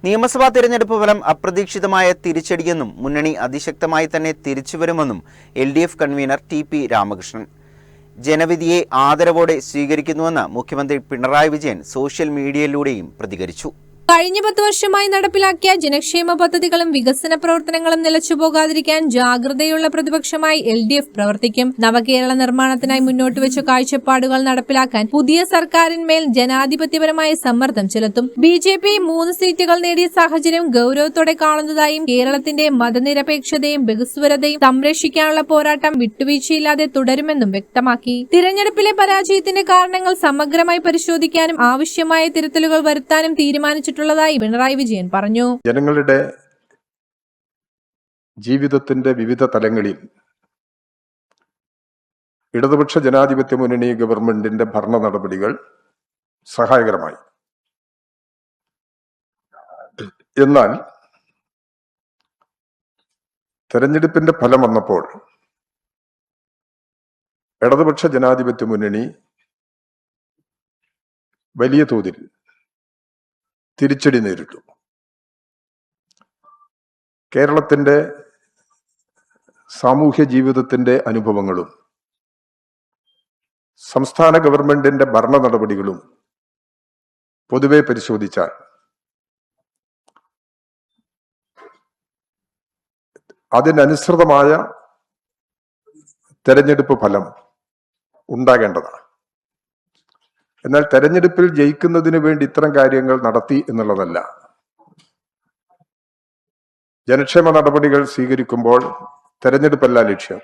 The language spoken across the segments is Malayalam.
നിയമസഭാ തെരഞ്ഞെടുപ്പ് ഫലം അപ്രതീക്ഷിതമായ തിരിച്ചടിയെന്നും മുന്നണി അതിശക്തമായി തന്നെ തിരിച്ചുവരുമെന്നും എൽഡിഎഫ് കൺവീനർ ടി.പി. രാമകൃഷ്ണൻ ജനവിധിയെ ആദരവോടെ സ്വീകരിക്കുന്നുവെന്ന് മുഖ്യമന്ത്രി പിണറായി വിജയൻ സോഷ്യൽ മീഡിയയിലൂടെയും പ്രതികരിച്ചു. കഴിഞ്ഞ 10 വർഷമായി നടപ്പിലാക്കിയ ജനക്ഷേമ പദ്ധതികളും വികസന പ്രവർത്തനങ്ങളും നിലച്ചുപോകാതിരിക്കാൻ ജാഗ്രതയുള്ള പ്രതിപക്ഷമായി എൽഡിഎഫ് പ്രവർത്തിക്കും. നവകേരള നിർമ്മാണത്തിനായി മുന്നോട്ട് വെച്ച കാഴ്ചപ്പാടുകൾ നടപ്പിലാക്കാൻ പുതിയ സർക്കാരിന്മേൽ ജനാധിപത്യപരമായ സമ്മർദ്ദം ചെലുത്തും. ബിജെപി 3 സീറ്റുകൾ നേടിയ സാഹചര്യം ഗൌരവത്തോടെ കാണുന്നതായും കേരളത്തിന്റെ മതനിരപേക്ഷതയും ബഹുസ്വരതയും സംരക്ഷിക്കാനുള്ള പോരാട്ടം വിട്ടുവീഴ്ചയില്ലാതെ തുടരുമെന്നും വ്യക്തമാക്കി. തിരഞ്ഞെടുപ്പിലെ പരാജയത്തിന്റെ കാരണങ്ങൾ സമഗ്രമായി പരിശോധിക്കാനും ആവശ്യമായ തിരുത്തലുകൾ വരുത്താനും തീരുമാനിച്ചു പിണറായി വിജയൻ പറഞ്ഞു. ജനങ്ങളുടെ ജീവിതത്തിന്റെ വിവിധ തലങ്ങളിൽ ഇടതുപക്ഷ ജനാധിപത്യ മുന്നണി ഗവൺമെന്റിന്റെ ഭരണ നടപടികൾ സഹായകരമായി. എന്നാൽ തെരഞ്ഞെടുപ്പിന്റെ ഫലം വന്നപ്പോൾ ഇടതുപക്ഷ ജനാധിപത്യ മുന്നണി വലിയ തോതിൽ തിരിച്ചടി നേരിട്ടു. കേരളത്തിന്റെ സാമൂഹ്യ ജീവിതത്തിന്റെ അനുഭവങ്ങളും സംസ്ഥാന ഗവൺമെന്റിന്റെ ഭരണ നടപടികളും പൊതുവെ പരിശോധിച്ചാൽ അതിനനുസൃതമായ തെരഞ്ഞെടുപ്പ് ഫലം ഉണ്ടാകേണ്ടതാണ്. എന്നാൽ തെരഞ്ഞെടുപ്പിൽ ജയിക്കുന്നതിന് വേണ്ടി ഇത്തരം കാര്യങ്ങൾ നടത്തി എന്നുള്ളതല്ല. ജനക്ഷേമ നടപടികൾ സ്വീകരിക്കുമ്പോൾ തെരഞ്ഞെടുപ്പല്ല ലക്ഷ്യം,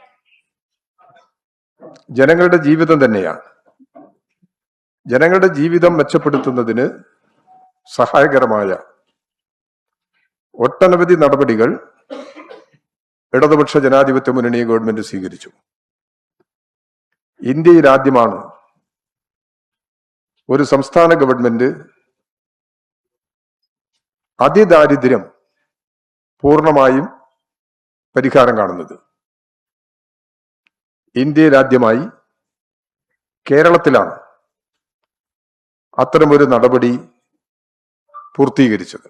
ജനങ്ങളുടെ ജീവിതം തന്നെയാണ്. ജനങ്ങളുടെ ജീവിതം മെച്ചപ്പെടുത്തുന്നതിന് സഹായകരമായ ഒട്ടനവധി നടപടികൾ ഇടതുപക്ഷ ജനാധിപത്യ മുന്നണി ഗവൺമെന്റ് സ്വീകരിച്ചു. ഇന്ത്യയിൽ ആദ്യമാണ് ഒരു സംസ്ഥാന ഗവൺമെന്റ് അതിദാരിദ്ര്യം പൂർണ്ണമായും പരിഹാരം കാണുന്നത്. ഇന്ത്യയിൽ ആദ്യമായി കേരളത്തിലാണ് അത്തരമൊരു നടപടി പൂർത്തീകരിച്ചത്.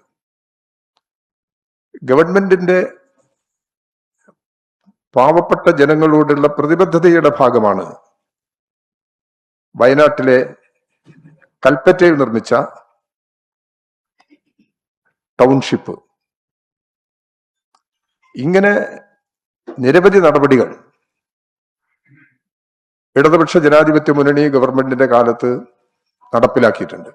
ഗവൺമെന്റിന്റെ പാവപ്പെട്ട ജനങ്ങളോടുള്ള പ്രതിബദ്ധതയുടെ ഭാഗമാണ് വയനാട്ടിലെ കൽപ്പറ്റയിൽ നിർമ്മിച്ച ടൗൺഷിപ്പ്. ഇങ്ങനെ നിരവധി നടപടികൾ ഇടതുപക്ഷ ജനാധിപത്യ മുന്നണി ഗവൺമെന്റിന്റെ കാലത്ത് നടപ്പിലാക്കിയിട്ടുണ്ട്.